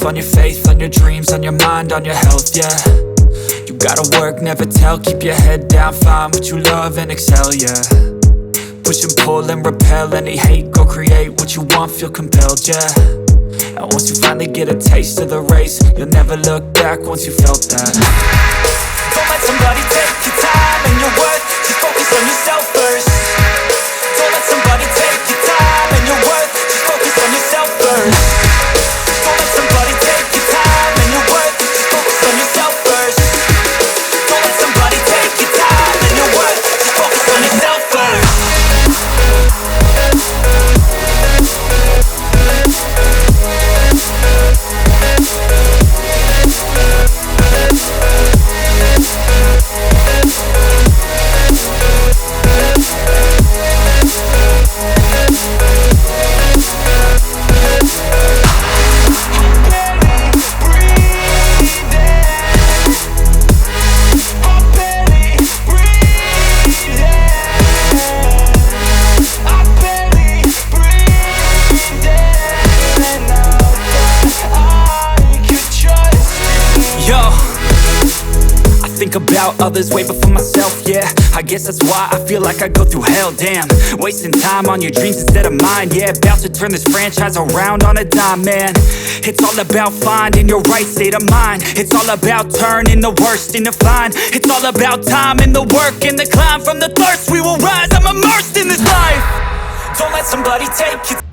yourself, on your faith, on your dreams, on your mind, on your health, yeah. You gotta work, never tell, keep your head down, find what you love and excel, yeah. Push and pull and repel any hate, go create what you want, feel compelled, yeah. And once you finally get a taste of the race, you'll never look back once you felt that. Don't let somebody take your time and your worth, just focus on yourself first. Don't let somebody take your time and your worth, just focus on yourself first. Don't let somebody take your time and your worth, just focus on yourself first. Don't let somebody take your time and your worth, just focus on yourself first. Think about others way before myself, yeah. I guess that's why I feel like I go through hell, damn. Wasting time on your dreams instead of mine, yeah. About to turn this franchise around on a dime, man. It's all about finding your right state of mind. It's all about turning the worst into fine. It's all about time and the work and the climb. From the thirst we will rise, I'm immersed in this life. Don't let somebody take you.